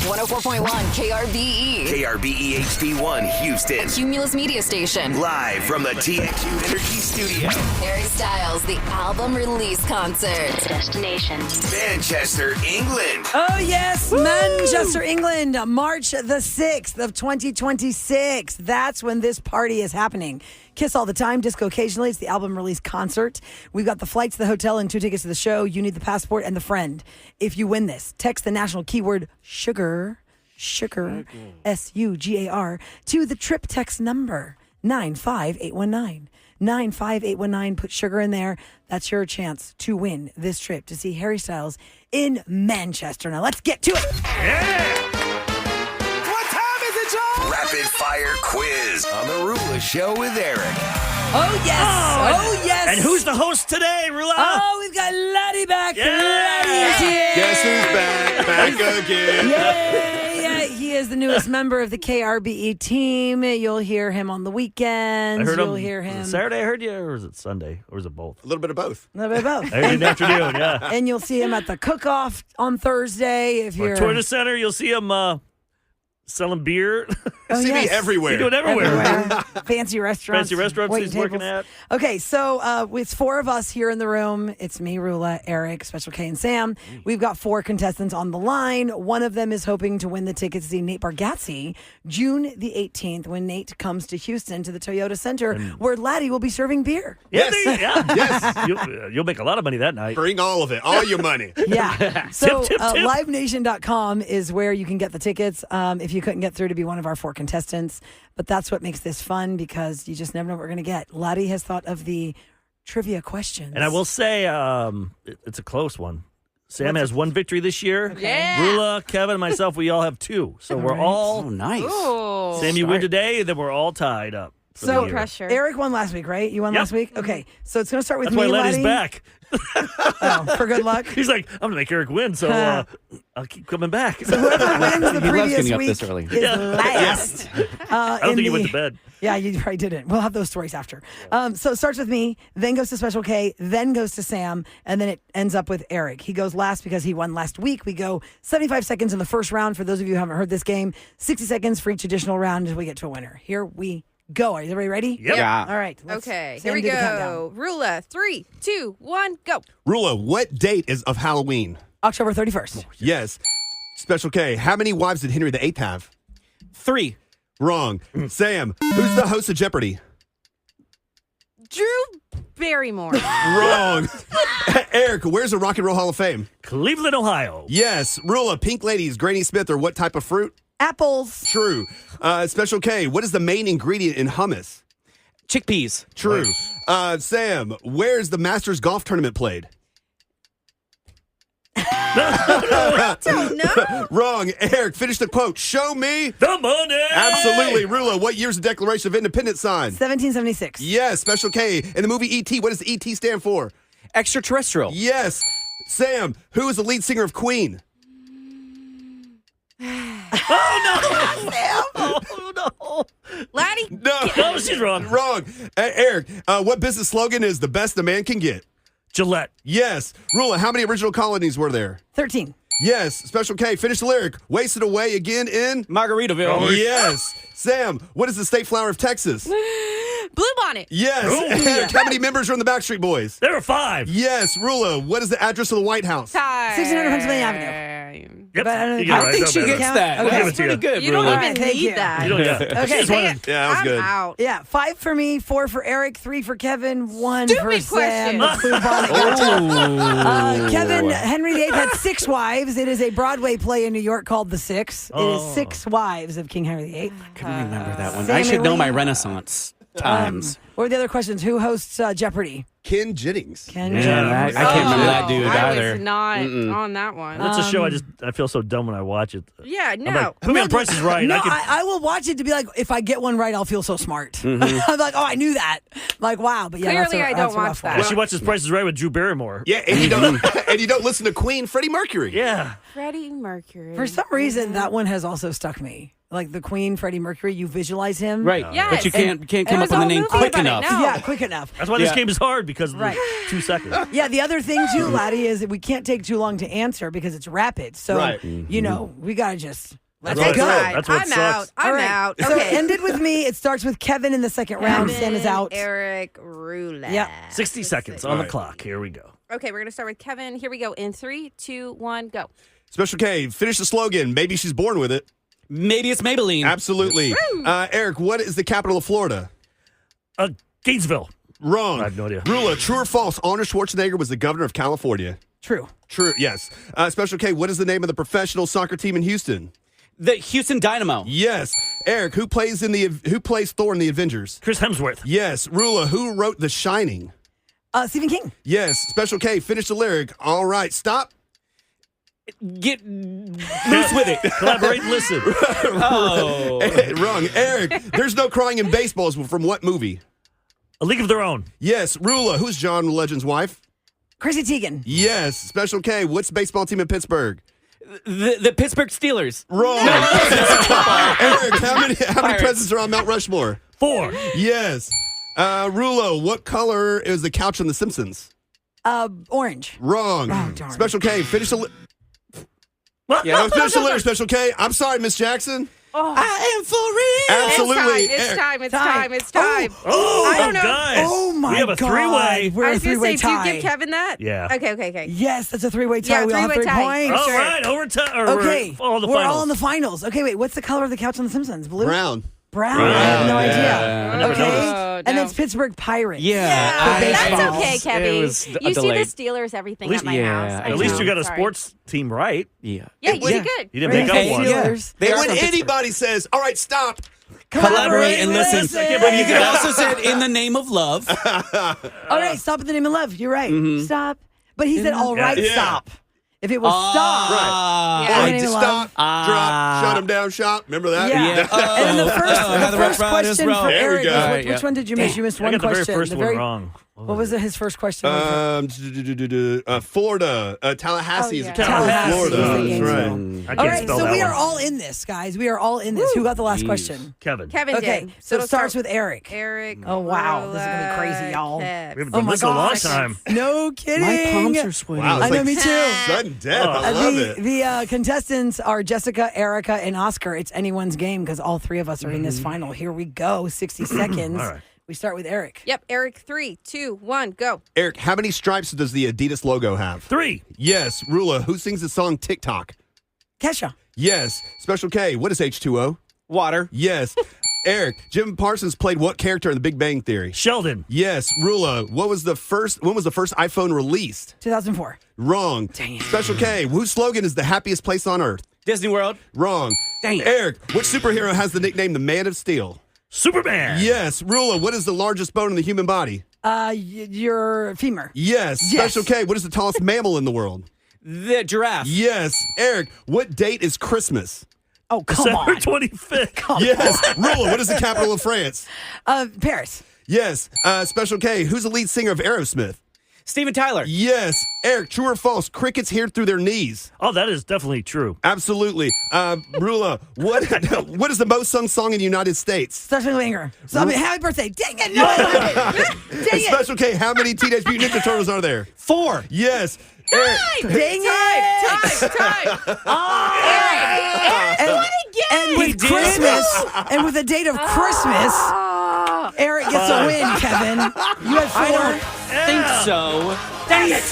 104.1 KRBE. KRBE HD1 Houston. Cumulus Media Station. Live from the TXU Energy Studio. Harry Styles, the album release concert. Destination Manchester, England. Oh, yes. Woo! Manchester, England, March the 6th of 2026. That's when this party is happening. Kiss all the time, disco occasionally. It's the album release concert. We've got the flights, the hotel, and 2 tickets to the show. You need the passport and the friend. If you win this, text the national keyword sugar, SUGAR, to the trip text number 95819. 95819. Put sugar in there. That's your chance to win this trip to see Harry Styles in Manchester. Now let's get to it. Yeah! Rapid fire quiz on the Roula Show with Eric. Oh, yes. Oh, yes. And who's the host today, Roula? Oh, we've got Latty back. Yeah. Latty is here. Guess who's back? Back again. Yeah, he is the newest member of the KRBE team. You'll hear him on the weekends. I heard You'll him. hear him. Was it Saturday I heard you, or was it Sunday? Or was it both? A little bit of both. A little bit of both. I heard you in the afternoon, yeah. And you'll see him at the cook-off on Thursday. If you're Toyota Center, you'll see him selling beer. See me everywhere. You do it everywhere. Fancy restaurants. Fancy restaurants waiting he's working tables. at. Okay, so it's 4 of us here in the room. It's me, Roula, Eric, Special K, and Sam. We've got 4 contestants on the line. One of them is hoping to win the tickets to see Nate Bargatze June the 18th when Nate comes to Houston to the Toyota Center where Latty will be serving beer. Yes. Yes. You'll make a lot of money that night. Bring all of it. All your money. Yeah. So tip. livenation.com is where you can get the tickets if you couldn't get through to be one of our 4 contestants. But that's what makes this fun because you just never know what we're going to get. Latty has thought of the trivia questions. And I will say it's a close one. Sam has 1 victory this year. Okay. Yeah. Rula, Kevin, and myself, we all have 2. So we're all... Oh, nice. Ooh. Sam, you win today, then we're all tied up. for the So year. pressure. Eric won last week, right? You won Yep. last week? Okay. So it's going to start with That's me, why Latty's Latty. back. Oh, for good luck. He's like, I'm going to make Eric win, so I'll keep coming back. Whoever wins the He loves previous getting up week this early. is last. I don't think he went to bed. Yeah, you probably didn't. We'll have those stories after. So it starts with me, then goes to Special K, then goes to Sam, and then it ends up with Eric. He goes last because he won last week. We go 75 seconds in the first round. For those of you who haven't heard this game, 60 seconds for each additional round until we get to a winner. Here we go. Are you everybody ready? Yep. Yeah. All right. let's- Okay, Sam, here we do the go. countdown. Roula, 3, 2, 1, go. Rula, what date is of Halloween? October 31st. Yes. Special K, how many wives did Henry VIII have? 3. Wrong. Sam, who's the host of Jeopardy? Drew Barrymore. Wrong. Eric, where's the Rock and Roll Hall of Fame? Cleveland, Ohio. Yes. Rula, Pink Ladies, Granny Smith, or what type of fruit? Apples. True. Special K, what is the main ingredient in hummus? Chickpeas. True. Sam, where's the Masters golf tournament played? Don't know. Wrong. Eric, finish the quote. Show me. The money. Absolutely. Rula, what year's the Declaration of Independence signed? 1776. Yes. Special K, in the movie E.T., what does E.T. stand for? Extraterrestrial. Yes. Sam, who is the lead singer of Queen? Oh, no. Laddie, No. No, she's wrong. Wrong. Eric, what business slogan is the best a man can get? Gillette. Yes. Rula, how many original colonies were there? 13. Yes. Special K, finish the lyric. Wasted away again in? Margaritaville. Yes. Sam, what is the state flower of Texas? Bluebonnet. Yes. Eric, how many members are in the Backstreet Boys? There were 5. Yes. Rula, what is the address of the White House? 1600 Pennsylvania Avenue. Yep. But I don't You think- get I it don't right. think Don't she matter. gets that. Okay. That's Give it to pretty you. good, You don't Rula. even Thank need you. that. You don't get it. Okay. She just wanted- Yeah, that was I'm good. out. Yeah, 5 for me, 4 for Eric, 3 for Kevin, 1 for Stupid Sam. question. Kevin, Henry VIII had 6 wives. It is a Broadway play in New York called The Six. It is 6 wives of King Henry VIII. Couldn't remember that one. Sammy I should know my Lee. Renaissance times. What were the other questions? Who hosts Jeopardy? Ken Jennings. Ken Yeah, Jennings. I can't remember that dude I either. was not on that one. That's a show I feel so dumb when I watch it. Yeah, no. I'm like, put me on Price is Right. No, I can, I will watch it to be like, if I get one right, I'll feel so smart. Mm-hmm. I'm like, oh, I knew that. I'm like, wow. But yeah, Clearly that's I don't that's a watch rough that. one. she watches Price is Right with Drew Barrymore. Yeah, and you don't and you don't listen to Queen Freddie Mercury. Yeah. Freddie Mercury. For some reason, that one has also stuck me. like the Queen, Freddie Mercury, you visualize him. Right. Yes. But you can't come There's up with a the name movie quick about it enough. now. Yeah, quick enough. That's why this Yeah. game is hard because of Right. the 2 seconds. Yeah, the other thing too, Latty, is that we can't take too long to answer because it's rapid. So, Right. you know, we got to just let's That's go. what- Fine. That's what I'm sucks. out. I'm All right. out. So Okay. ended with me. It starts with Kevin in the second round. Sam is out. Eric, Roula. Yeah. 60 seconds on the clock. Here we go. Okay, we're going to start with Kevin. Here we go. In 3, 2, 1, go. Special K, finish the slogan. Maybe she's born with it. Maybe it's Maybelline. Absolutely. Eric, what is the capital of Florida? Gainesville. Wrong. I have no idea. Rula, true or false? Arnold Schwarzenegger was the governor of California. True. True, yes. Special K, what is the name of the professional soccer team in Houston? The Houston Dynamo. Yes. Eric, who plays Thor in the Avengers? Chris Hemsworth. Yes. Rula, who wrote The Shining? Stephen King. Yes. Special K, finish the lyric. All right, stop. Get loose with it. Collaborate and listen. Oh. Wrong. Eric, there's no crying in baseball is from what movie? A League of Their Own. Yes. Rula, who's John Legend's wife? Chrissy Teigen. Yes. Special K, what's the baseball team in Pittsburgh? The Pittsburgh Steelers. Wrong. Eric, how many Pirates. presidents are on Mount Rushmore? 4. Yes. Rulo, what color is the couch on The Simpsons? Orange. Wrong. Oh, darn. Special K, finish the What? Yeah. finish the lyric, Special K. I'm sorry, Miss Jackson. I am for real. Absolutely. It's time. It's Time. time. It's time. Oh, I don't know. guys. Oh my We have a God. three-way. We're I a was going to three-way say, do tie. you give Kevin that? Yeah. Okay. Yes, that's a three-way tie. Yeah, we all have 3 three-way tie. points. All Sure. right, overtime. Okay, All the we're finals. all in the finals. Okay, wait, what's the color of the couch on The Simpsons? Blue? Brown. Brown. I have no idea. I never Okay, noticed. Oh, and no. it's Pittsburgh Pirates. Yeah. baseball. That's okay, It Kevin. was You a see delay. the Steelers, everything At least- at my yeah, house. I At least know. you got a Sorry. sports team right. Yeah. Yeah, you did Yeah. good. You didn't Right. make up one. Steelers. They And are when some- anybody says, all right, stop. Collaborate and listen. listen. But you could also say in the name of love. All right, stop in the name of love. You're right. Stop. But he said, all right, Yeah. stop. If it was stop. Right. Yeah. All In the right, name of stop, love. drop, shut him down, shop. Remember that? Yeah. And then the first, How the the first Rough Riders question roll. for There we Eric go. was, All right, which yeah. one did you miss? You missed I one got the very question. first one wrong. What was his first question? Florida. Tallahassee is Oh, a yeah. capital of Tallahassee Florida. is the That's Gainesville. right. I All can't right, spell so that we one. are all in this, guys. We are all in this. Who got the last Jeez. question? Kevin. Kevin Okay, did. so it it'll starts start with Eric. Eric. Oh, wow. This is gonna be crazy, Roula, y'all. Kev. We haven't Oh done my this in a long gosh. time. No kidding. My palms are sweating. Wow, I it's know, like me too. sudden death. I love it. The contestants are Jessica, Erica, and Oscar. It's anyone's game because all 3 of us are in this final. Here we go. 60 seconds. All right. We start with Eric. Yep, Eric. 3, 2, 1, go. Eric, how many stripes does the Adidas logo have? 3. Yes. Rula, who sings the song TikTok? Kesha. Yes. Special K, what is H2O? Water. Yes. Eric, Jim Parsons played what character in The Big Bang Theory? Sheldon. Yes. Rula, when was the first iPhone released? 2004. Wrong. Dang it. Special K, whose slogan is the happiest place on earth? Disney World. Wrong. Dang it. Eric, which superhero has the nickname the Man of Steel? Superman. Yes. Rula, what is the largest bone in the human body? Your femur. Yes. Yes. Special K, what is the tallest mammal in the world? The giraffe. Yes. Eric, what date is Christmas? Oh, come December on. 25th. Yes. Rula, what is the capital of France? Paris. Yes. Special K, who's the lead singer of Aerosmith? Steven Tyler. Yes. Eric, true or false? Crickets hear through their knees. Oh, that is definitely true. Absolutely. Rula, what is the most sung song in the United States? Special Banger. So, happy birthday. Dang it. No. Dang it. Special K, how many Teenage Mutant Ninja Turtles are there? 4. Yes. Eric, Dang it. Time. And with Christmas, and with the date of Christmas, Eric gets a win, Kevin. You had 4. I don't think so. Dang it.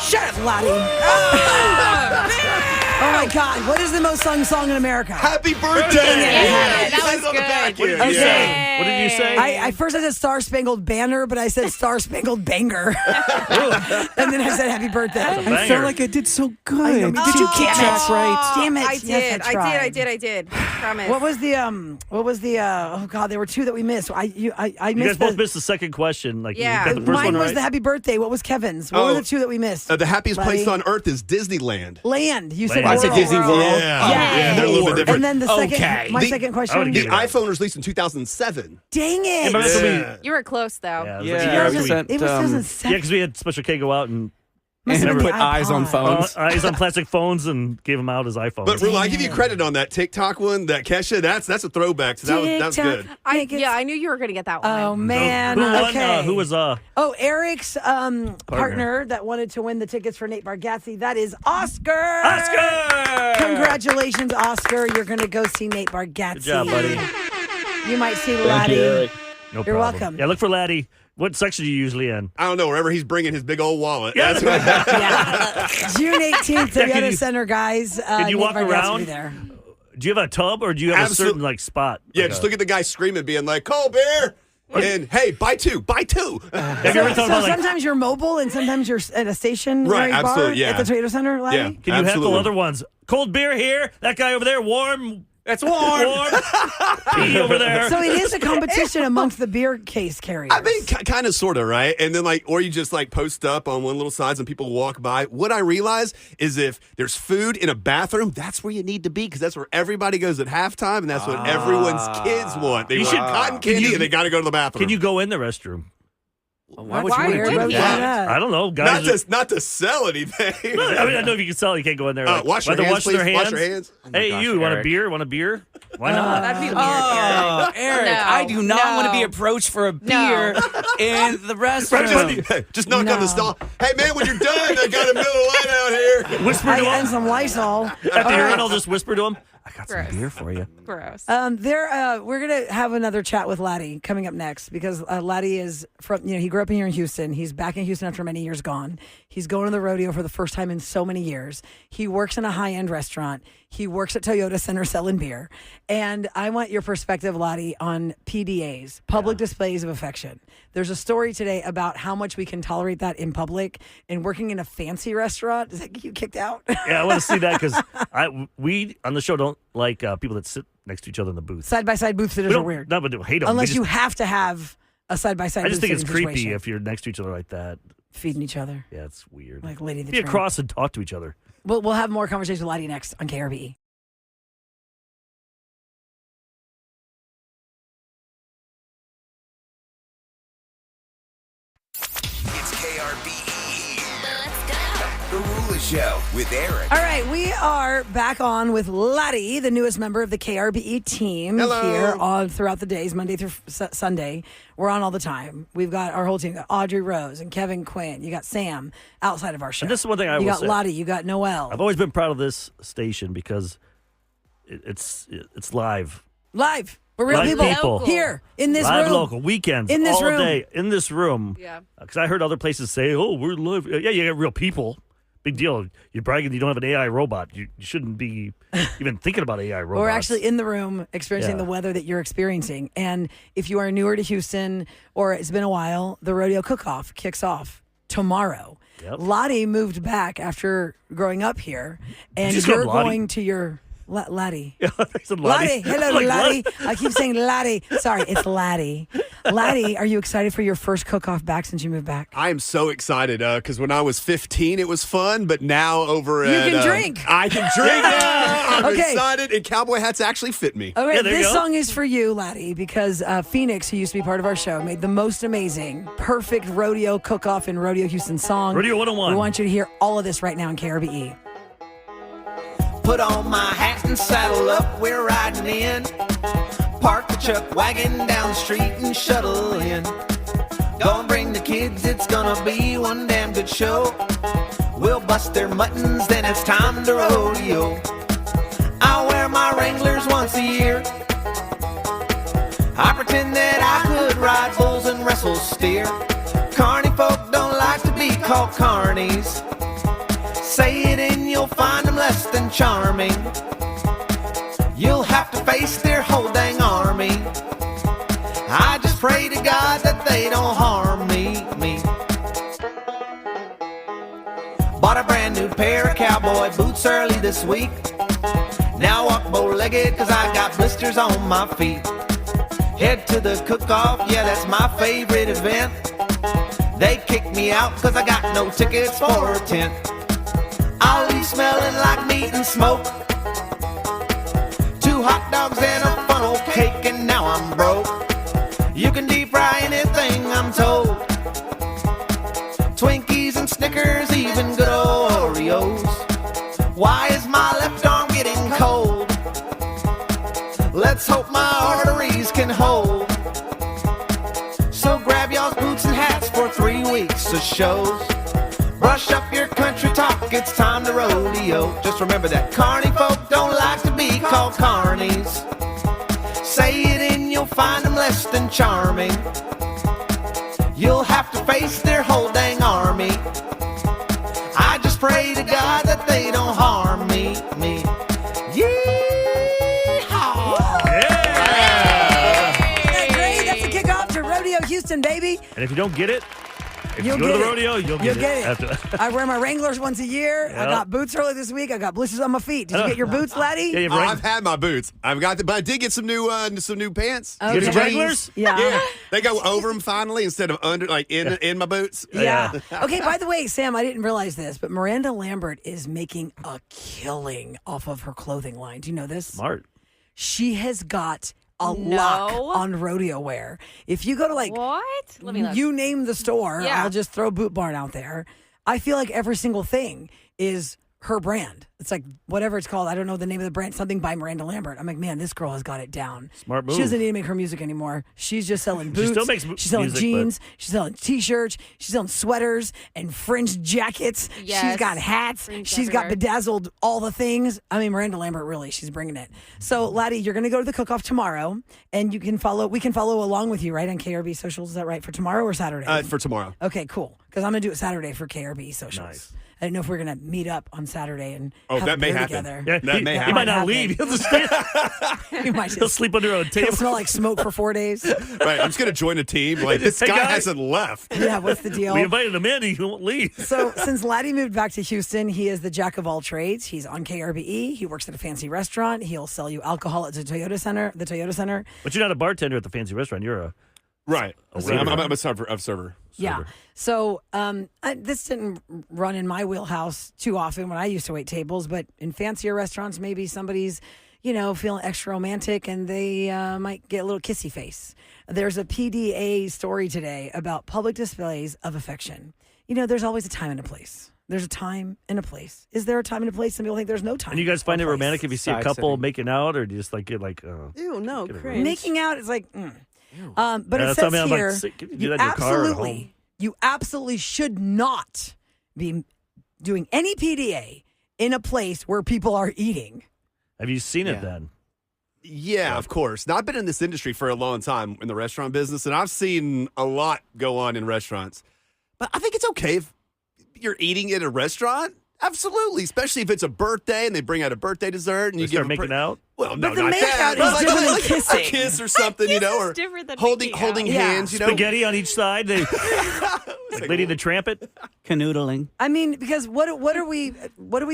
Shut up, Latty. Oh, my God. What is the most sung song in America? happy birthday! Yeah, that It says was on the back good. here. What did you Yeah. say? What did you say? I first I said Star Spangled Banner, but I said Star Spangled Banger. And then I said Happy Birthday. That's a banger. I felt like I did so good. I know, Did you keep damn track it. right? Damn it. I Yes, did. tried. I did. Promise. What was the oh God, there were 2 that we missed. I you guys missed both missed the second question. Like, Yeah. you got the first Mine one was right. the Happy Birthday. What was Kevin's? What were the 2 that we missed? The happiest place Latty? on earth is Disneyland. Land. You said Land. I said world. Disney World. Yeah, they're a little bit different. And then the second, Okay. my The- second I question. would've the given it. iPhone was released in 2007. Dang it! but that's what we- Yeah. You were close, though. Yeah, it was Yeah, like a I year was after we- sent, It was Yeah, 2007. because we had Special K go out and Must have And been put the eyes on iPod. phones. Eyes on plastic phones and gave him out his iPhone. But Roula, I give you credit on that TikTok one, that Kesha. That's a throwback. So that was good. I knew you were going to get that one. Oh man. Who won? Okay. Who was Oh, Eric's partner that wanted to win the tickets for Nate Bargatze. That is Oscar. Oscar? Congratulations, Oscar. You're going to go see Nate Bargatze. Good job, buddy. You might see Latty. No You're problem. welcome. Yeah, look for Latty. What section are you usually in? I don't know. Wherever he's bringing his big old wallet. Yeah. That's what Yeah. June 18th, Yeah, Toyota you- Center, guys. Can you Nate walk Bargatze will be around? there. Do you have a tub or do you have a certain spot? Yeah, Like just look at the guy screaming, being like, "Cold beer!" And hey, buy two. Have you ever So thought about like, sometimes you're mobile and sometimes you're at a station Right, bar absolutely, yeah. at the Toyota Center, Latty? Yeah. can you Absolutely. heckle other ones? Cold beer here. That guy over there, warm. It's warm. Warm. Tea over there. So it is a competition amongst the beer case carriers. I mean, kind of, sort of, right? And then, or you just, post up on one little sides and people walk by. What I realize is if there's food in a bathroom, that's where you need to be because that's where everybody goes at halftime and that's what everyone's kids want. They want cotton candy and they got to go to the bathroom. Can you go in the restroom? Why would Why you would want to you? do Yeah. that? I don't know, guys. Not to sell anything. I mean, I know if you can sell, you can't go in there. Wash your whether hands, washing their please. hands. Wash your hands. Hey, gosh, you want a Eric. beer? Want a beer? Why not? That'd be weird. Oh, Eric, No, I do not want to be no. approached for a beer in the restroom. Just knock on the stall. Hey, man, when you're done, I got a Miller Lite out here. Whisper to and him some Lysol. at the urinal. Just whisper to him. I got some Gross. beer for you. Gross. We're going to have another chat with Latty coming up next because Latty is from, he grew up here in Houston. He's back in Houston after many years gone. He's going to the rodeo for the first time in so many years. He works in a high-end restaurant. He works at Toyota Center selling beer. And I want your perspective, Latty, on PDAs, public displays of affection. There's a story today about how much we can tolerate that in public and working in a fancy restaurant. Does that get you kicked out? Yeah, I want to see that because we on the show don't like people that sit next to each other in the booth. Side-by-side booth sitters We are don't, weird. No, but we hate them. Unless you have to have a side-by-side I just think it's booth-sitting creepy situation. if you're next to each other like that. Feeding each other. Yeah, it's weird. Like Lady the Be Tramp. across and talk to each other. We'll have more conversation with Latty next on KRBE. It's KRBE. Let's go. The Roula Show with Eric. All right, we are back on with Latty, the newest member of the KRBE team. Hello. Here on throughout the days, Monday through Sunday. We're on all the time. We've got our whole team. Got Audrey Rose and Kevin Quinn. You got Sam outside of our show. And this is one thing I you will got say. Lottie. You got Noelle. I've always been proud of this station because it's live. Live. We're real Live people. people. Here in this Live room. local weekends In this all room. day in this room. Yeah. Because I heard other places say, "Oh, we're live." Yeah, you got real people. Big deal. You're bragging you don't have an AI robot. You shouldn't be even thinking about AI robots. We're actually in the room experiencing Yeah. the weather that you're experiencing. And if you are newer to Houston or it's been a while, the Rodeo Cook-Off kicks off tomorrow. Yep. Lottie moved back after growing up here, and you just you're call him Lottie? going to your Laddie. Yeah, I said Laddie. Hello, Like, Laddie. what? I keep saying Laddie. Sorry, it's Laddie. Laddie, are you excited for your first cook-off back since you moved back? I am so excited because when I was 15, it was fun, but now over You at... can drink. I can drink now. I'm Okay. excited, and cowboy hats actually fit me. Okay, Yeah, there you this go. song is for you, Laddie, because Phoenix, who used to be part of our show, made the most amazing, perfect rodeo cook-off in Rodeo Houston song. Rodeo 101. We want you to hear all of this right now in KRBE. Put on my hat and saddle up, we're riding in. Park the chuck wagon down the street and shuttle in. Gonna bring the kids, it's gonna be one damn good show. We'll bust their muttons, then it's time to rodeo. I wear my Wranglers once a year. I pretend that I could ride bulls and wrestle steer. Carney folk don't like to be called carnies. Say it and you'll find them less than charming. You'll have to face their whole dang army. I just pray to God that they don't harm me. Bought a brand new pair of cowboy boots early this week. Now I walk bow-legged cause I got blisters on my feet. Head to the cook-off, yeah that's my favorite event. They kick me out cause I got no tickets for a tent. I'll be smelling like meat and smoke. 2 hot dogs and a funnel cake and now I'm broke. You can deep fry anything I'm told. Twinkies and Snickers even Let's hope my arteries can hold. So grab y'all's boots and hats for 3 weeks of shows. Brush up your country talk, it's time to rodeo. Just remember that carny folk don't like to be called carnies. Say it and you'll find them less than charming. You'll have to face their whole dang army. I just pray to God that they don't harm me. Yeehaw! Isn't that great? That's the kickoff to Rodeo Houston, baby. And if you don't get it, if You'll you go to get the it. rodeo, you'll get it. After I wear my Wranglers once a year. I Yep. got boots earlier this week. I got blisters on my feet. Did you get your boots, Latty? Yeah, you have I've had my boots. I've got, but I did get some new pants. Okay. You get some Jeans. Wranglers? Yeah. They go over them finally instead of under, like in my boots. Yeah. Okay, by the way, Sam, I didn't realize this, but Miranda Lambert is making a killing off of her clothing line. Do you know this? Smart. She has got a No. lock on rodeo wear. If you go to What? Let me look. you name the store, Yeah. I'll just throw Boot Barn out there. I feel like every single thing is her brand. It's like whatever it's called. I don't know the name of the brand. Something by Miranda Lambert. I'm like, man, this girl has got it down. Smart move. She doesn't need to make her music anymore. She's just selling boots. still makes She's selling music, jeans. She's selling T-shirts. She's selling sweaters and fringe jackets. She's Yes. got hats. Fringe She's got everywhere. bedazzled all the things. I mean, Miranda Lambert, really, she's bringing it. So, Laddie, you're going to go to the cook-off tomorrow, and you can follow. We can follow along with you, right, on KRB socials. Is that right, for tomorrow or Saturday? For tomorrow. Okay, cool. Because I'm going to do it Saturday for KRB socials. Nice. I didn't know if we were going to meet up on Saturday and Oh, have that a may beer happen. together. Yeah, That may he happen. might not Happen. leave. He'll just stay. You might He'll just sleep under a It'll table. smell like smoke for 4 days. Right. I'm just gonna join a team. Like this Hey, guy guys. hasn't left. Yeah, what's the deal? We invited him in. He won't leave. So, since Laddie moved back to Houston, he is the jack of all trades. He's on KRBE. He works at a fancy restaurant. He'll sell you alcohol at the Toyota Center. But you're not a bartender at the fancy restaurant. You're a Right. waiter. I'm a server. Yeah. So this didn't run in my wheelhouse too often when I used to wait tables, but in fancier restaurants, maybe somebody's, feeling extra romantic and they might get a little kissy face. There's a PDA story today about public displays of affection. There's always a time and a place. There's a time and a place. Is there a time and a place? Some people think there's no time. And you guys find it or place. romantic if you see a Side couple setting. making out, or do you just like get like? Ew, no, Get it cringe. Making out is like, but Yeah, it that's says something I'm like, here, sick. Can you do that in your car or at home? you absolutely should not be doing any PDA in a place where people are eating. Have you seen it Yeah. then? Yeah, of course. Now, I've been in this industry for a long time in the restaurant business, and I've seen a lot go on in restaurants. But I think it's okay if you're eating at a restaurant. Absolutely, especially if it's a birthday and they bring out a birthday dessert and They you start give making out. Well, no, But the not make that. out is But different than a kissing. kiss or something, Kiss or is different than holding making out. hands. Yeah. Spaghetti on each side. They like Lady and the Trampet. Canoodling. I mean, because what are we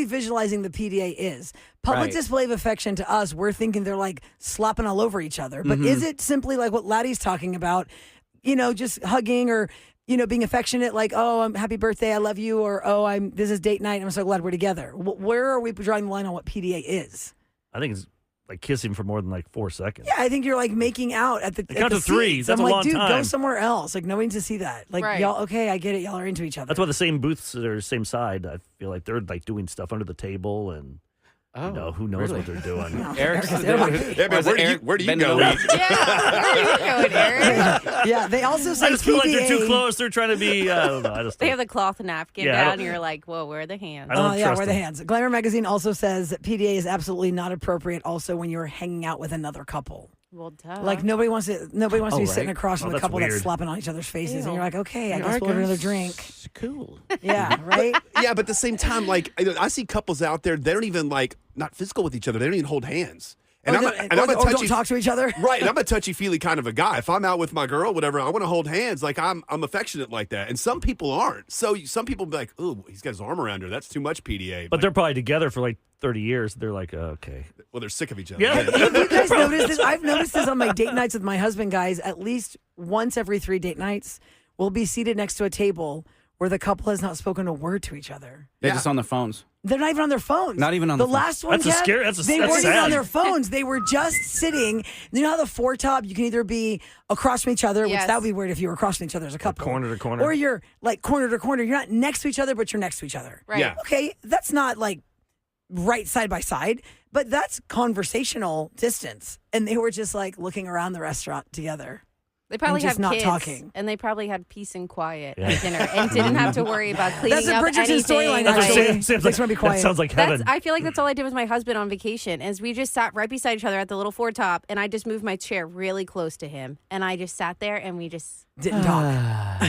visualizing the PDA is? Public Right. display of affection to us, we're thinking they're like slopping all over each other. But is it simply like what Laddie's talking about, just hugging or being affectionate, like, oh, I'm happy birthday, I love you, or oh, this is date night, I'm so glad we're together. Where are we drawing the line on what PDA is? I think it's like kissing for more than like 4 seconds. Yeah, I think you're like making out at the count at the to three. seats. That's I'm a like, long dude, go time. somewhere else. Like, no one needs to see that. Like, Right. y'all, okay, I get it. Y'all are into each other. That's why the same booths are same side. I feel like they're like doing stuff under the table, and who knows what they're doing. Eric's They're like- Yeah, man, where do you go eat? Yeah, where are you going, Eric? yeah, they also say I just feel like they're too PDA close. They're trying to be. I don't know. I just They have the cloth napkin Yeah, I down, don't- and you're like, whoa, where are the hands? I don't yeah, trust wear the them. hands. Glamour magazine also says that PDA is absolutely not appropriate. Also, when you're hanging out with another couple, Well, duh. like nobody wants to be right. sitting across from Oh, a that's couple that's weird. slapping on each other's faces, and Ew. you're like, okay, I Yeah, guess I we'll order another guess. drink. Cool. Yeah, right. Yeah, but at the same time, like I see couples out there, they don't even not physical with each other. They don't even hold hands. And or I'm a don't touchy, talk to each other. right? And I'm a touchy feely kind of a guy. If I'm out with my girl, whatever, I want to hold hands. Like I'm affectionate like that. And some people aren't. So some people be like, "Ooh, he's got his arm around her. That's too much PDA." But they're probably together for like 30 years. They're like, okay. well, they're sick of each other. Yeah. You guys notice this? I've noticed this on my date nights with my husband, guys. At least once every 3 date nights, we'll be seated next to a table where the couple has not spoken a word to each other. They're just on their phones. They're not even on their phones. Not even on the the phones. last one. That's a Kev, scary- that's a- they that's weren't even on sad. their phones. They were just sitting. You know how the four top, you can either be across from each other, which Yes. that would be weird if you were across from each other as a couple, corner to corner. or you're like corner to corner. You're not next to each other, but you're next to each other. right. Yeah. Okay, that's not like right side by side, but that's conversational distance. And they were just like looking around the restaurant together. They probably just have not kids, talking. and they probably had peace and quiet at dinner, and didn't have to worry about cleaning That's a up Bridgerton anything. storyline, That's what actually. Sam's Just like, wanna be that quiet. sounds like heaven. I feel like that's all I did with my husband on vacation. Is we just sat right beside each other at the little Ford top, and I just moved my chair really close to him, and I just sat there, and we just Didn't talk.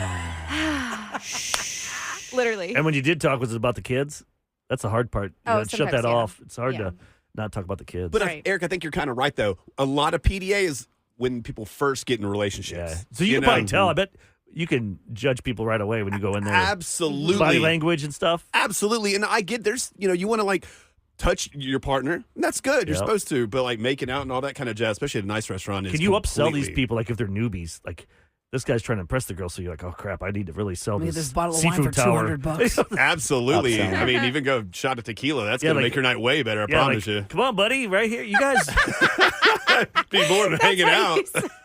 literally. And when you did talk, was it about the kids? That's the hard part. You Oh, gotta shut sometimes, that yeah. off. It's hard Yeah. to not talk about the kids. But Right. Eric, I think you're kind of right though. A lot of PDA is when people first get in relationships. yeah. So you can probably tell. I bet you can judge people right away when you go in there. Absolutely. Body language and stuff. Absolutely. And I get there's, you want to like touch your partner. And that's good. You're Yep. supposed to. But like making out and all that kind of jazz, especially at a nice restaurant. Can you upsell these people like if they're newbies? Like this guy's trying to impress the girl, so you're like, oh crap, I need to really sell Let me this get this bottle of wine seafood for tower. $200. Absolutely. Upsell. I mean, even go shot of tequila. That's Yeah, going to like- make your night way better. I Yeah, promise like, you. come on, buddy, right here. You guys, Be more than hanging out.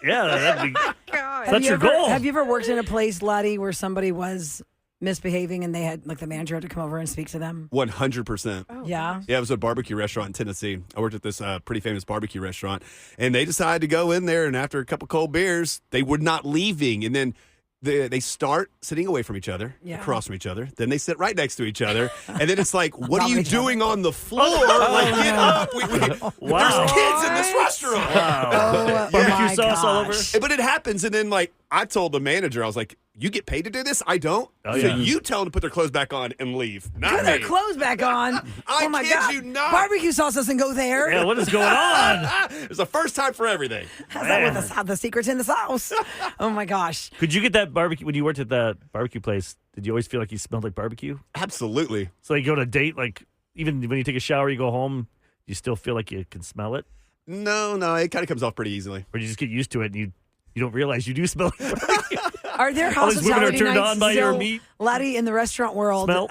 yeah, that'd be. God. That's your goal. Have you ever worked in a place, Latty, where somebody was misbehaving and they had, like, the manager had to come over and speak to them? 100%. Yeah. Yeah, it was a barbecue restaurant in Tennessee. I worked at this pretty famous barbecue restaurant, and they decided to go in there, and after a couple cold beers, they were not leaving. And then they start sitting away from each other, Yeah. across from each other. Then they sit right next to each other, and then it's like, what Top are you of each other. doing on the floor? Like, get up. Wow. There's kids in this restaurant. Oh, Barbecue my sauce all over? gosh. But it happens, and then like I told the manager, I was like, "You get paid to do this? I don't. Oh, so yeah. you tell them to put their clothes back on and leave. Not Put their me." clothes back on. I Oh, my kid God. you not. Barbecue sauce doesn't go there. Yeah, what is going on? It's the first time for everything. How's that with the secret's in the sauce? Oh, my gosh. Could you get that barbecue when you worked at that barbecue place? Did you always feel like you smelled like barbecue? Absolutely. So you go on a date, like even when you take a shower, you go home, you still feel like you can smell it, No, it kind of comes off pretty easily. or you just get used to it and you don't realize you do smell like barbecue. Are there All these women are hospitality turned nights on by your still, meat. Laddie, in the restaurant world, Smell.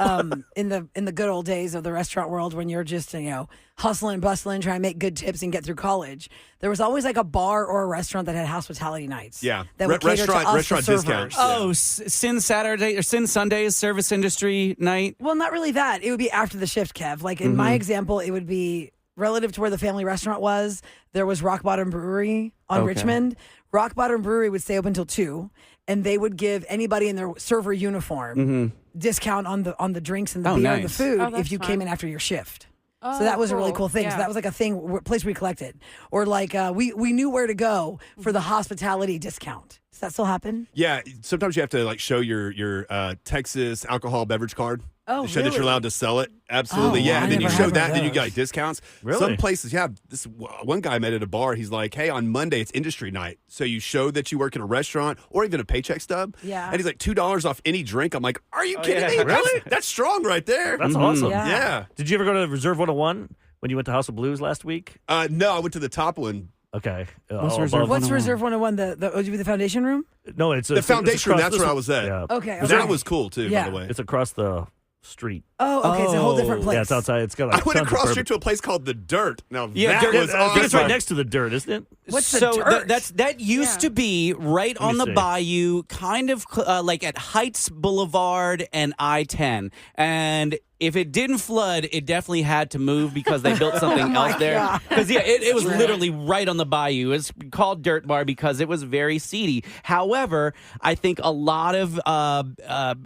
in the good old days of the restaurant world when you're just, hustling and bustling, trying to make good tips and get through college, there was always like a bar or a restaurant that had hospitality nights. Yeah. That would cater to us, the Restaurant servers. discounts. Oh, Sin Saturday or Sin Sundays, service industry night. Well, not really that. It would be after the shift, Kev. Like in Mm-hmm. my example, it would be relative to where the family restaurant was. There was Rock Bottom Brewery on Okay. Richmond. Rock Bottom Brewery would stay open until 2, and they would give anybody in their server uniform discount on the drinks and the Oh, beer and the nice. food Oh, that's if you fun. came in after your shift. Oh, So that was a really cool thing. So Yeah. that was like a thing, place we collected. Or like we knew where to go for the hospitality discount. Does that still happen? Yeah, sometimes you have to like show your Texas alcohol beverage card. Oh, to show that you're really? allowed to sell it. Absolutely, Oh, yeah. I And then you never show had one that, of then you those. get discounts. Really? Some places, yeah. This one guy I met at a bar. He's like, "Hey, on Monday it's industry night, so you show that you work in a restaurant or even a paycheck stub." Yeah. And he's like, $2 off any drink. I'm like, "Are you kidding me? yeah. Really? That's strong right there." That's awesome. Yeah. Yeah. Did you ever go to Reserve 101 when you went to House of Blues last week? No, I went to the top one. Okay. What's Oh, Reserve above- What's 101? Reserve 101? The foundation room? No, it's The foundation room, across- that's where I was at. Yeah. Okay. That was cool too, Yeah. by the way. It's across the street. Oh, okay. It's a whole different Oh. place. Yeah, it's outside. It's got I like went tons of across bourbon. street to a place called the Dirt. Now Yeah, that Dirt- was I think it's right awesome. next to the Dirt, isn't it? What's the so dirt? that used Yeah. to be right Let me on the see. bayou, kind of like at Heights Boulevard and I-10. And if it didn't flood, it definitely had to move because they built something else there. God. Because it was literally right on the bayou. It's called Dirt Bar because it was very seedy. However, I think a lot of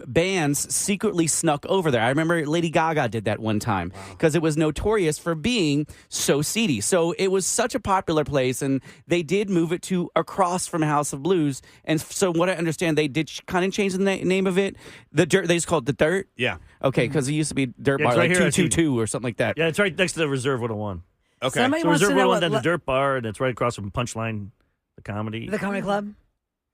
bands secretly snuck over there. I remember Lady Gaga did that one time because it was notorious for being so seedy. So it was such a popular place, and they did move it to across from House of Blues. And so, what I understand, they did kind of change the name of it. The Dirt, they just called it the Dirt. Yeah. Okay, because it used to be Dirt Yeah, Bar, it's right like here, I see. 222 or something like that. Yeah, it's right next to the Reserve 101. Okay. Somebody So wants Reserve to know 101, what then the Dirt Bar, and it's right across from Punchline, the comedy. the comedy club.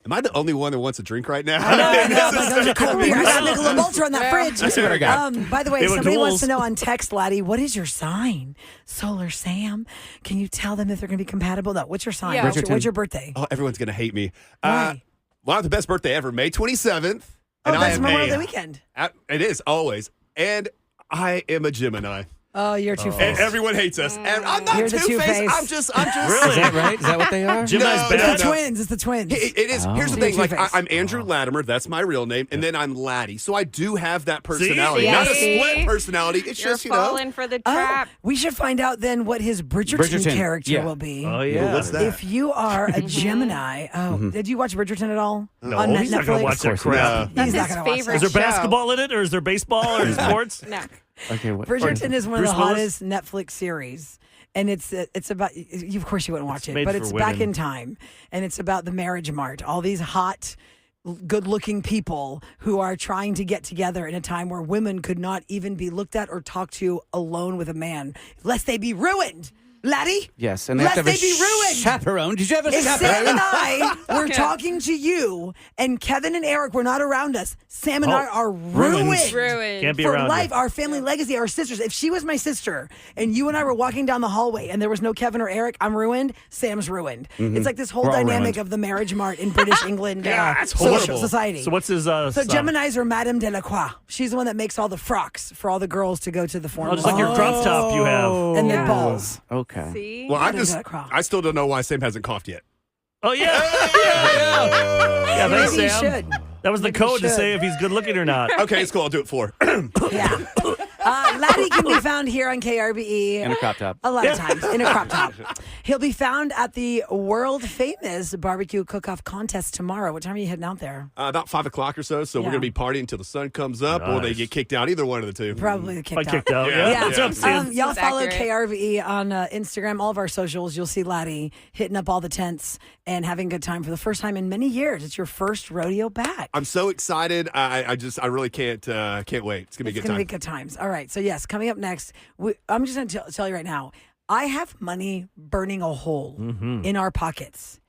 Am I the only one that wants a drink right now? I know, but those are cold beers. I got Michelob Ultra on that fridge. Let's see what I got. By the way, They were somebody wants duels. to know on text, Laddie, what is your sign? Solar Sam. Can you tell them if they're going to be compatible? No, what's your sign? Yeah. What's your birthday? Oh, everyone's going to hate me. Why? Well, I have the best birthday ever, May 27th. Oh, and I that's am Memorial Day weekend. It is, always. And I am a Gemini. Oh, you're Two-Faced. Everyone hates us. I'm not You're the Two-Faced. Two-Faced. I'm just. Really? Is that right? Is that what they are? Gemini's No, bad. It's the twins. It's the twins. It is. Here's the You're thing. Like, Two-Faced. I'm Andrew Latimer. That's my real name. And then I'm Latty. So I do have that personality. See? Not a See? split personality. It's You're just, falling for the Oh, trap. we should find out then what his Bridgerton character yeah. will be. Oh, yeah. What's that? If you are a Gemini, did you watch Bridgerton at all? No, on he's not going to Netflix? watch that crap. That's He's not his gonna watch favorite that. Is there show. basketball in it, or is there baseball, or sports? No. Okay. What, Bridgerton is one of Bruce the Willis? hottest Netflix series. And it's about, of course you wouldn't watch it, made but for it's back women. in time. And it's about the marriage mart. All these hot, good-looking people who are trying to get together in a time where women could not even be looked at or talked to alone with a man, lest they be ruined. Laddie? Yes, and they have Lest to have they be ruined. chaperone. Did you have a If Sam chaperone? and I were talking to you and Kevin and Eric were not around us, Sam and I are ruined. Can't be For around life, you. our family legacy, our sisters. If she was my sister and you and I were walking down the hallway and there was no Kevin or Eric, I'm ruined. Sam's ruined. It's like this whole We're all dynamic ruined. of the marriage mart in British England that's social horrible. society. So what's his So son? Geminis are Madame Delacroix. She's the one that makes all the frocks for all the girls to go to the formal. Oh, just like your drop top you have. and their balls. Okay. See? Well, Madame Delacroix. I still don't know why Sam hasn't coughed yet. Oh, yeah. Yeah, thanks, Maybe you Sam. should. That was the Maybe you code to should. say if he's good looking or not. Okay, it's cool. I'll do it for. Yeah. Laddie can be found here on KRBE. In a crop top. A lot of times in a crop top. He'll be found at the world famous barbecue cook-off contest tomorrow. What time are you heading out there? About 5 o'clock or so. So Yeah. we're going to be partying until the sun comes up or they Nice. get kicked out. Either one of the two. Probably the I kicked kicked out. Yeah. Yeah. What's up, Sam? Y'all That's follow accurate. KRVE on Instagram, all of our socials. You'll see Laddie hitting up all the tents and having a good time for the first time in many years. It's your first rodeo back. I'm so excited. I really can't wait. It's going to be a It's good going to time. be good times. All right. So, yes, coming up next, I'm just going to tell you right now, I have money burning a hole in our pockets.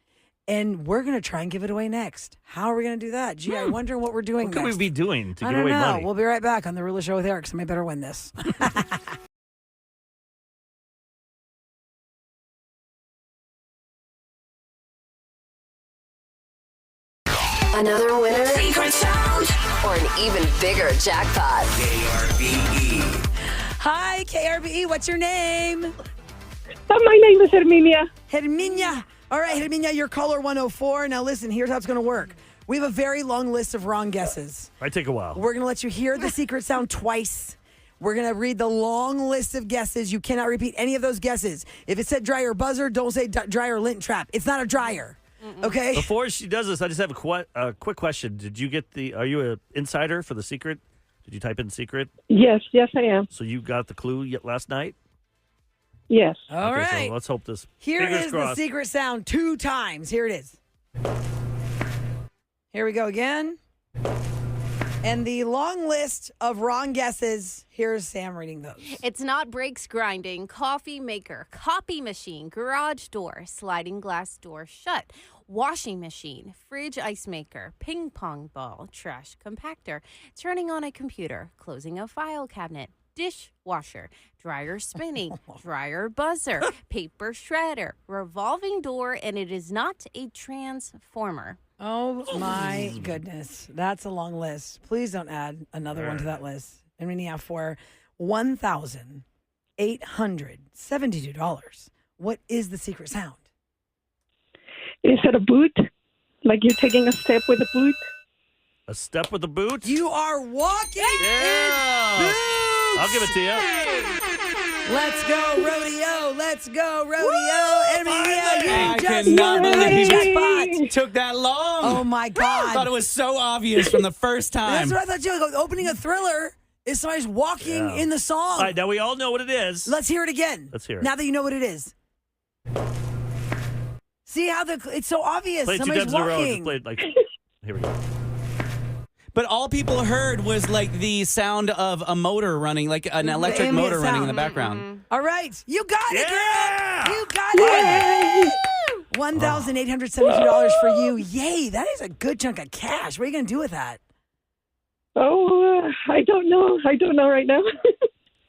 And we're going to try and give it away next. How are we going to do that? Gee, I'm wondering what we're doing What could we next. be doing to I give don't away know. money? We'll be right back on the Roula Show with Eric. Somebody better win this. Another winner? Secret sound? Or an even bigger jackpot? KRBE. Hi, KRBE. What's your name? My name is Herminia. Herminia. All right, Herminia, you're caller 104. Now, listen, here's how it's going to work. We have a very long list of wrong guesses. Might take a while. We're going to let you hear the secret sound twice. We're going to read the long list of guesses. You cannot repeat any of those guesses. If it said dryer buzzer, don't say dryer lint trap. It's not a dryer. Okay? Before she does this, I just have a quick question. Did you get are you an insider for the secret? Did you type in secret? Yes, I am. So you got the clue last night? Yes. All Okay, right. So let's hope this. Here fingers is crossed. the secret sound 2 times. Here it is. Here we go again. And the long list of wrong guesses, here's Sam reading those. It's not brakes grinding, coffee maker, copy machine, garage door, sliding glass door shut, washing machine, fridge ice maker, ping pong ball, trash compactor, turning on a computer, closing a file cabinet, dishwasher, dryer spinning, dryer buzzer, paper shredder, revolving door, and it is not a transformer. Oh, my goodness. That's a long list. Please don't add another one to that list. And we need for $1,872. What is the secret sound? Is it a boot? Like you're taking a step with a boot? A step with the boot? You are walking Yeah. in boots. I'll give it to you. Let's go, Rodeo. Let's go, Rodeo. Emilia, you I just cannot won the believe jackpot. it took that long. Oh, my I thought God. it was so obvious from the first time. That's what I thought, you were opening a Thriller is somebody's walking Yeah. in the song. All right, now we all know what it is. Let's hear it again. Let's hear it. Now that you know what it is. See how it's so obvious. Play it 2 Somebody's times in a row. Just walking. play it like. Here we go. But all people heard was like the sound of a motor running, like an electric ambient motor running in the sound. background. All right. You got it, Yeah! girl. You got it. $1,872 for you. Yay. That is a good chunk of cash. What are you going to do with that? Oh, I don't know. I don't know right now.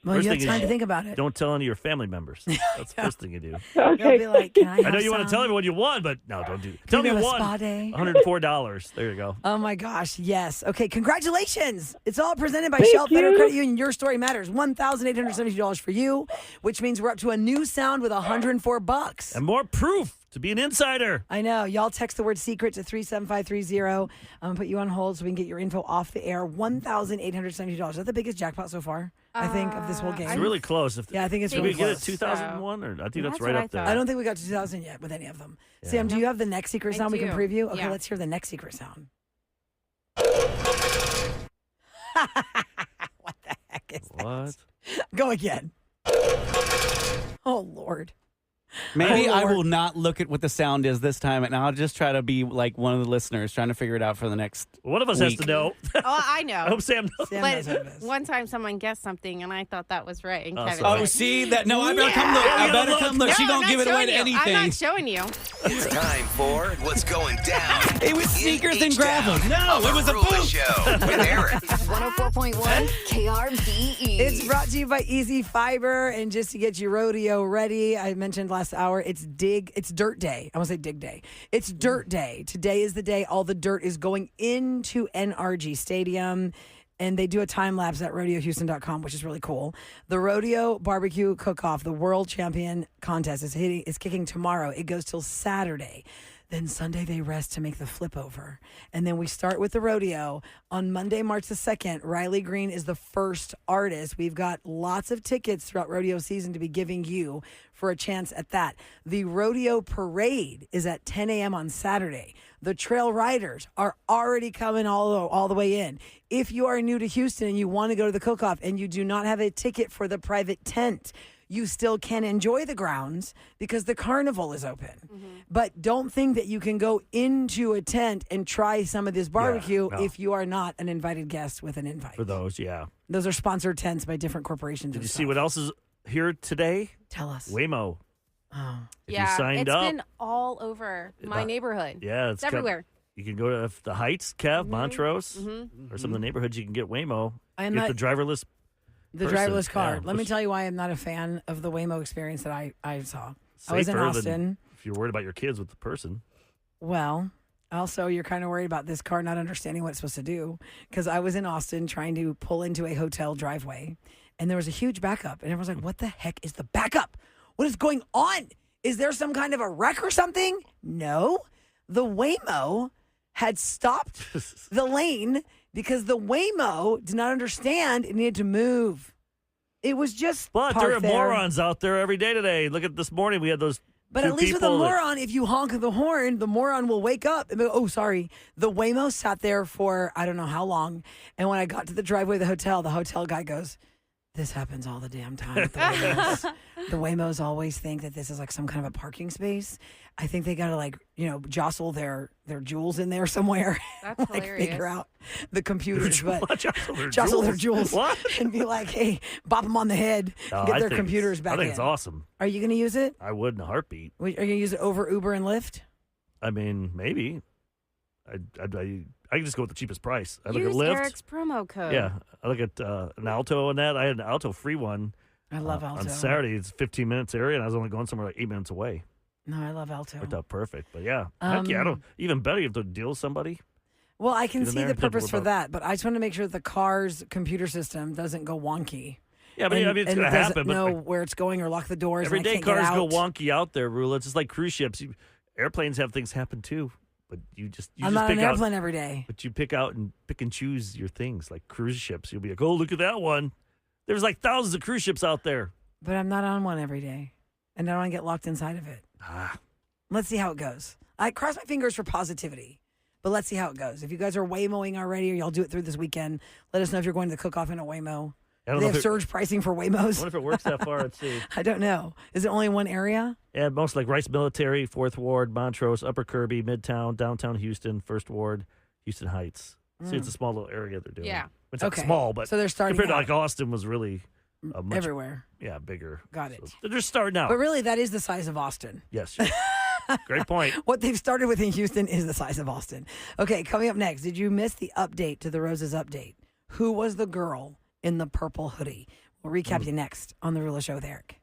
Well, First you have thing time is, to think about it. Don't tell any of your family members. That's the first thing you do. You'll be like, can I I know you want to tell everyone you won, but no, don't do it. Tell me you a won. spa day? $104. There you go. Oh my gosh, yes. Okay, congratulations. It's all presented by Thank Shell Federal you. Credit Union. Your story matters. $1,870 for you, which means we're up to a new sound with $104. And more proof to be an insider. I know. Y'all text the word secret to 37530. I'm going to put you on hold so we can get your info off the air. $1,870. Is that the biggest jackpot so far, I think, of this whole game? It's really close. Yeah, I think it's Did really we get it close. 2001? Or I think that's That's right what I up there. thought. I don't think we got to 2000 yet with any of them. Yeah. Sam, do you have the next secret I sound we can do. preview? Okay, Yeah. let's hear the next secret sound. What the heck is that? What? Go again. Oh, Lord. Maybe Oh, I Lord. will not look at what the sound is this time, and I'll just try to be like one of the listeners trying to figure it out for the next. One of us has week. to know. Oh, I know. I hope Sam knows. Sam knows what it But is. one time someone guessed something, and I thought that was right. And Oh, Kevin sorry. Oh, said, see that? No, I better come look. Yeah, we I gotta better look. come look. No, She I'm don't not give it away showing to you. anything. I'm not showing you. It's time for what's going down. It was sneakers and H-Town gravel. No, on the it was a Roula boot. Show with Eric. 104.1 KRBE. It's brought to you by Easy Fiber, and just to get your rodeo ready, I mentioned last hour, it's dirt day. I want to say dig day. It's dirt day. Today is the day all the dirt is going into NRG Stadium, and they do a time lapse at rodeohouston.com, which is really cool. The Rodeo Barbecue Cook-Off, the World Champion Contest, is kicking tomorrow. It goes till Saturday. Then Sunday they rest to make the flip over. And then we start with the rodeo. On Monday, March the 2nd, Riley Green is the first artist. We've got lots of tickets throughout rodeo season to be giving you for a chance at that. The rodeo parade is at 10 a.m. on Saturday. The trail riders are already coming all the way in. If you are new to Houston and you want to go to the cook-off and you do not have a ticket for the private tent, you still can enjoy the grounds because the carnival is open. But don't think that you can go into a tent and try some of this barbecue no. if you are not an invited guest with an invite. For those, yeah. Those are sponsored tents by different corporations. Did you see what else is here today? Tell us. Waymo. Oh. If Yeah, you signed it's up, been all over my neighborhood. yeah, It's everywhere. You can go to the Heights, Kev, Montrose, or some of the neighborhoods. You can get Waymo. I am Get not- the driverless. The person, driverless car. yeah. Let me tell you why I'm not a fan of the Waymo experience that I saw. I was in Safer than Austin. if you're worried about your kids with the person. Well, also, you're kind of worried about this car not understanding what it's supposed to do. Because I was in Austin trying to pull into a hotel driveway, and there was a huge backup. And everyone's like, what the heck is the backup? What is going on? Is there some kind of a wreck or something? No. The Waymo had stopped the lane because the Waymo did not understand it needed to move. It was just But there parked are there. morons out there every day today. Look at this morning. We had those. But two at least with a people that- moron, if you honk the horn, the moron will wake up and be, oh, sorry. The Waymo sat there for I don't know how long. And when I got to the driveway of the hotel guy goes, this happens all the damn time with the Waymos. The Waymos always think that this is like some kind of a parking space. I think they got to jostle their jewels in there somewhere. That's hilarious. Figure out the computers. But Jostle their jewels. What? And be like, hey, bop them on the head. No, get I their think computers it's- back I think in. it's awesome. Are you going to use it? I would in a heartbeat. Are you going to use it over Uber and Lyft? I mean, maybe. I can just go with the cheapest price. I look Use at Lyft. Eric's promo code. Yeah, I look at an Alto and that. I had an Alto free one. I love Alto. On Saturday, it's 15 minutes area, and I was only going somewhere like 8 minutes away. No, I love Alto. Worked out perfect. But yeah, heck yeah, I don't even better. You have to deal with somebody. Well, I can Get in see there the and don't purpose worry for about- that, but I just want to make sure that the car's computer system doesn't go wonky. Yeah, but I mean, it's and going to happen. doesn't know But like, where it's going or lock the doors. every and I day can't get cars go out. wonky out there, Roula. It's just like cruise ships. Airplanes have things happen too. But you I'm just not on pick an out. airplane every day. But you pick and choose your things like cruise ships. You'll be like, oh, look at that one. There's like thousands of cruise ships out there. But I'm not on one every day, and I don't want to get locked inside of it. Let's see how it goes. I cross my fingers for positivity, but let's see how it goes. If you guys are Waymoing already, or y'all do it through this weekend, let us know if you're going to the cook-off in a Waymo. I don't They know have if it- surge pricing for I Waymos. wonder if it works that far. Let's see. I don't know. Is it only in one area? Yeah, most like Rice Military, 4th Ward, Montrose, Upper Kirby, Midtown, Downtown Houston, 1st Ward, Houston Heights. See, it's a small little area they're doing. Yeah. It's not Okay. small, but So they're starting compared to out. like Austin was really much, Everywhere. yeah, bigger. Got it. So they're just starting out. But really, that is the size of Austin. Yes. Great point. What they've started with in Houston is the size of Austin. Okay, coming up next, did you miss the update to the Roses update? Who was the girl in the purple hoodie? We'll recap you next on The Roula Show with Eric.